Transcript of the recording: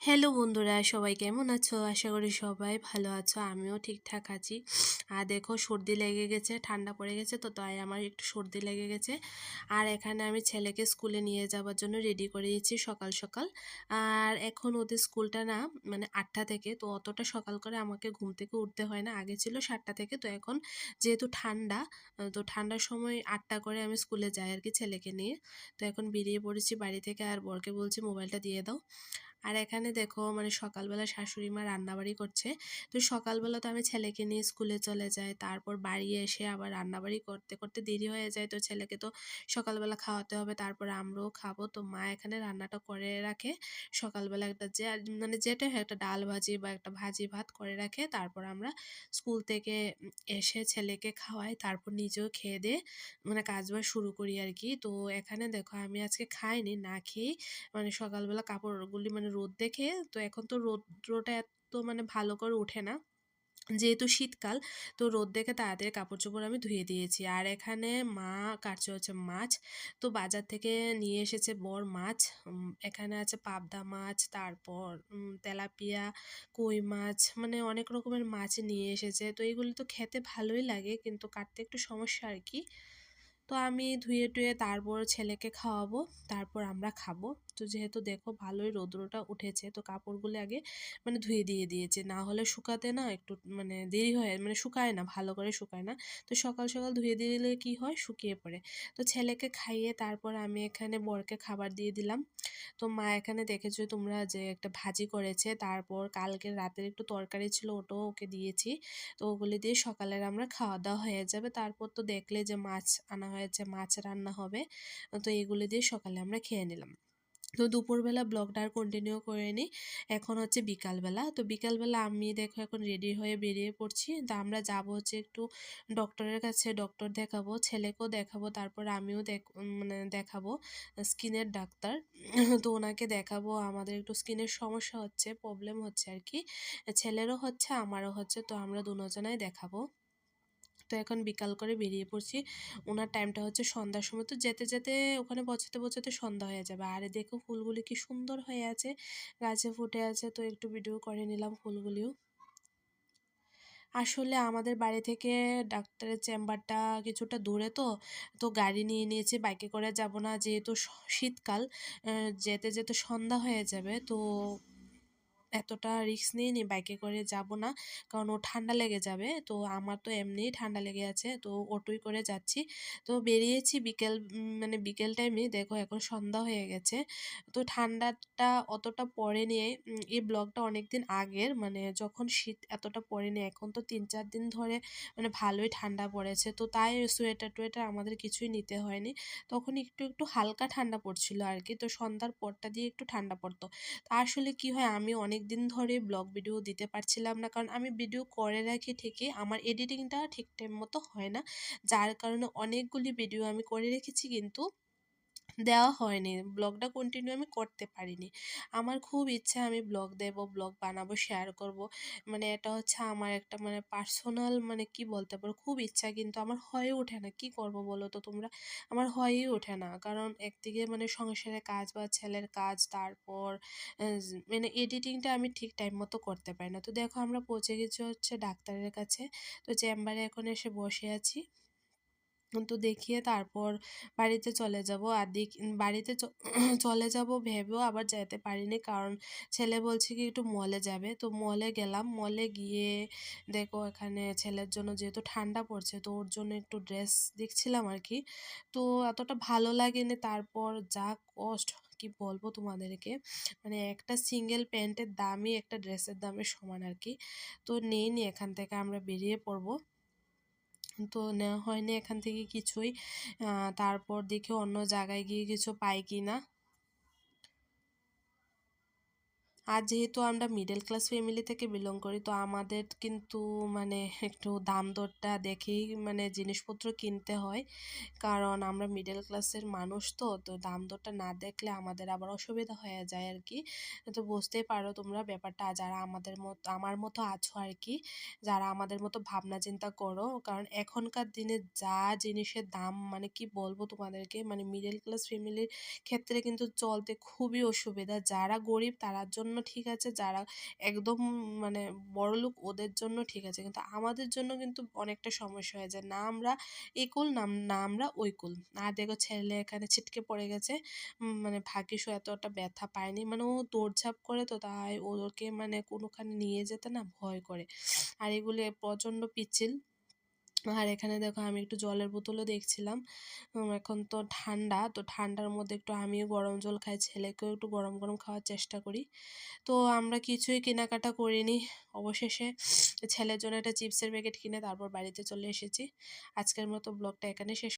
Hello বন্ধুরা, সবাই কেমন আছো? আশা করি সবাই ভালো আছো। আমিও ঠিকঠাক আছি। আর দেখো, সর্দি লেগে গেছে, ঠান্ডা পড়ে গেছে, তো তাই আমার একটু সর্দি লেগে গেছে। আর এখানে আমি ছেলেকে স্কুলে নিয়ে যাওয়ার জন্য রেডি করে দিয়েছি সকাল সকাল। আর এখন ওদের স্কুলটা না, মানে 8টা থেকে, তো অতটা সকাল করে আমাকে ঘুম থেকে উঠতে হয় না। আগে ছিল 7টা থেকে, তো এখন যেহেতু ঠান্ডা, তো ঠান্ডার সময় 8টা করে আমি স্কুলে যাই আর কি ছেলেকে নিয়ে। তো এখন বেরিয়ে পড়েছি বাড়ি থেকে, আর বরকে বলছি মোবাইলটা দিয়ে দাও। আর এখানে দেখো, মানে সকালবেলা শাশুড়ি মা রান্নাবাড়ি করছে। তো সকালবেলা তো আমি ছেলেকে নিয়ে স্কুলে চলে যাই, তারপর বাড়ি এসে আবার রান্নাবাড়ি করতে করতে দেরি হয়ে যায়। তো ছেলেকে তো সকালবেলা খাওয়াতে হবে, তারপর আমরাও খাবো। তো মা এখানে রান্নাটা করে রাখে সকালবেলা, একটা যে মানে যেটা হয়, একটা ডাল ভাজি বা একটা ভাজি ভাত করে রাখে। তারপর আমরা স্কুল থেকে এসে ছেলেকে খাওয়াই, তারপর নিজেও খেয়ে দিয়ে মানে কাজবাজ শুরু করি আর কি। তো এখানে দেখো, আমি আজকে খাইনি, না খেয়েই মানে সকালবেলা কাপড়গুলি মানে রোদ দেখে, তো এখন তো রৌদ্রটা এত মানে ভালো করে ওঠে না, যেহেতু শীতকাল, তো রোদ দেখে তাড়াতাড়ি কাপড় চোপড় আমি ধুয়ে দিয়েছি। আর এখানে মা কাটছে হচ্ছে মাছ। তো বাজার থেকে নিয়ে এসেছে বড় মাছ। এখানে আছে পাবদা মাছ, তারপর তেলাপিয়া, কই মাছ, মানে অনেক রকমের মাছ নিয়ে এসেছে। তো এগুলি তো খেতে ভালোই লাগে, কিন্তু কাটতে একটু সমস্যা আর কি। তো আমি ধুয়ে টুয়ে তারপর ছেলেকে খাওয়াবো, তারপর আমরা খাবো। তো যেহেতু দেখো ভালোই রৌদ্রটা উঠেছে, তো কাপড়গুলো আগে মানে ধুয়ে দিয়ে দিয়েছে, না হলে শুকাতে না একটু মানে দেরি হয়, মানে শুকায় না, ভালো করে শুকায় না। তো সকাল সকাল ধুয়ে দিলে কি হয়, শুকিয়ে পড়ে। তো ছেলেকে খাইয়ে তারপর আমি এখানে বরকে খাবার দিয়ে দিলাম। তো মা এখানে দেখেছো তোমরা যে একটা ভাজি করেছে, তারপর কালকের রাতের একটু তরকারি ছিল, ওটাও ওকে দিয়েছি। তো ওগুলি দিয়ে সকালের আমরা খাওয়া দাওয়া হয়ে যাবে। তারপর তো দেখলে যে মাছ আনা হয়েছে, মাছ রান্না হবে। তো এগুলি দিয়ে সকালে আমরা খেয়ে নিলাম। তো দুপুরবেলা ব্লগটা আর কন্টিনিউ করে নিই। এখন হচ্ছে বিকালবেলা। তো বিকালবেলা আমি দেখো এখন রেডি হয়ে বেরিয়ে পড়ছি। তো আমরা যাবো হচ্ছে একটু ডক্টরের কাছে, ডক্টর দেখাবো, ছেলেকেও দেখাবো, তারপর আমিও মানে দেখাবো স্কিনের ডাক্তার। তো ওনাকে দেখাবো, আমাদের একটু স্কিনের সমস্যা হচ্ছে, প্রবলেম হচ্ছে আর কি। ছেলেরও হচ্ছে, আমারও হচ্ছে, তো আমরা দুজনাই দেখাবো। তো এখন বিকাল করে বেরিয়ে পড়ছি। ওনার টাইমটা হচ্ছে সন্ধ্যার সময়, তো যেতে যেতে ওখানে পৌঁছাতে পৌঁছাতে সন্ধ্যা হয়ে যাবে। আরে দেখো ফুলগুলি কি সুন্দর হয়ে আছে, গাছে ফুটে আছে, তো একটু ভিডিও করে নিলাম ফুলগুলিও। আসলে আমাদের বাড়ি থেকে ডাক্তারের চেম্বারটা কিছুটা দূরে, তো তো গাড়ি নিয়ে নিয়েছি, বাইকে করে যাব না, যেহেতু শীতকাল। যেতে যেতে সন্ধ্যা হয়ে যাবে, তো এতটা রিস্ক নিইনি, বাইকে করে যাব না, কারণ ও ঠান্ডা লেগে যাবে। তো আমার তো এমনিই ঠান্ডা লেগে আছে, তো অটোই করে যাচ্ছি। তো বেরিয়েছি বিকেল, মানে বিকেল টাইমে, দেখো এখন সন্ধ্যা হয়ে গেছে। তো ঠান্ডাটা অতটা পড়েনি। এই ব্লগটা অনেকদিন আগের, মানে যখন শীত এতটা পড়েনি, এখন তো 3-4 দিন ধরে মানে ভালোই ঠান্ডা পড়েছে। তো তাই সোয়েটার টোয়েটার আমাদের কিছুই নিতে হয়নি। তখন একটু একটু হালকা ঠান্ডা পড়ছিল আর কি, তো সন্ধ্যার পরটা দিয়ে একটু ঠান্ডা পড়তো। তা আসলে কি হয়, আমি অনেকদিন ধরে ব্লগ ভিডিও দিতে পারছিলাম না, কারণ আমি ভিডিও করে রাখি ঠিকই, আমার এডিটিংটা ঠিক টাইম মতো হয় না। যার কারণে অনেকগুলি ভিডিও আমি করে রেখেছি, কিন্তু দেওয়া হয়নি, ব্লগটা কন্টিনিউ আমি করতে পারিনি। আমার খুব ইচ্ছা আমি ব্লগ দেব, ব্লগ বানাবো, শেয়ার করব। মানে এটা হচ্ছে আমার একটা মানে পার্সোনাল, মানে কি বলতে পারো, খুব ইচ্ছা, কিন্তু আমার হয়ে ওঠে না। কি করব বলো তো তোমরা, আমার হয়েই ওঠে না, কারণ একদিকে মানে সংসারের কাজ বা ছেলের কাজ, তারপর মানে এডিটিংটা আমি ঠিক টাইম মতো করতে পারি না। তো দেখো আমরা পৌঁছে গেছি হচ্ছে ডাক্তারের কাছে। তো চেম্বারে এখন এসে বসে আছি। তো দেখিয়ে তারপর বাড়িতে চলে যাব। আর বাড়িতে চলে যাব ভেবেও আবার যেতে পারিনি, কারণ ছেলে বলছে কি একটু মলে যাবে। তো মলে গেলাম, মলে গিয়ে দেখো এখানে ছেলের জন্য যেহেতু ঠান্ডা পড়ছে, তো ওর জন্য একটু ড্রেস দেখছিলাম আর কি। তো এতটা ভালো লাগেনি, তারপর যা কষ্ট কি বলবো তোমাদেরকে, মানে একটা সিঙ্গেল প্যান্টের দামই একটা ড্রেসের দামের সমান আর কি। তো নেইনি, এখান থেকে আমরা বেরিয়ে পড়বো। তো নেওয়া হয়নি এখান থেকে কিছুই। তারপর দেখি অন্য জায়গায় গিয়ে কিছু পাই কিনা। আর যেহেতু আমরা মিডল ক্লাস ফ্যামিলি থেকে বিলং করি, তো আমাদের কিন্তু মানে একটু দাম দরটা দেখেই মানে জিনিসপত্র কিনতে হয়, কারণ আমরা মিডল ক্লাসের মানুষ, তো তো দাম দরটা না দেখলে আমাদের আবার অসুবিধা হয়ে যায় আর কি। তো বুঝতেই পারো তোমরা ব্যাপারটা, যারা আমাদের মতো আমার মতো আছো আর কি, যারা আমাদের মতো ভাবনা চিন্তা করো, কারণ এখনকার দিনে যা জিনিসের দাম, মানে কি বলবো তোমাদেরকে, মানে মিডল ক্লাস ফ্যামিলির ক্ষেত্রে কিন্তু চলতে খুবই অসুবিধা। যারা গরিব তারার জন্য জন্য ঠিক আছে, যারা একদম মানে বড়লোক ওদের জন্য ঠিক আছে, কিন্তু আমাদের জন্য কিন্তু অনেকটা সমস্যা হয়ে যায়। না আমরা এই কুল না আমরা ওই কুল। আর দেখো ছেলে এখানে ছিটকে পড়ে গেছে। মানে ভাগ্যিস ও এতটা ব্যথা পায়নি। মানে ও দৌড়ঝাঁপ করে তো তাই ওকে মানে কোনোখানে নিয়ে যেতে না ভয় করে। আর এগুলো প্রচণ্ড পিচ্ছিল। আর এখানে দেখো আমি একটু জলের বোতলও দেখছিলাম। এখন তো ঠান্ডা, তো ঠান্ডার মধ্যে একটু আমিও গরম জল খাই, ছেলেকেও একটু গরম গরম খাওয়ার চেষ্টা করি। তো আমরা কিছুই কেনাকাটা করিনি। অবশেষে ছেলের জন্য একটা চিপসের প্যাকেট কিনে তারপর বাড়িতে চলে এসেছি। আজকের মতো ব্লগটা এখানে শেষ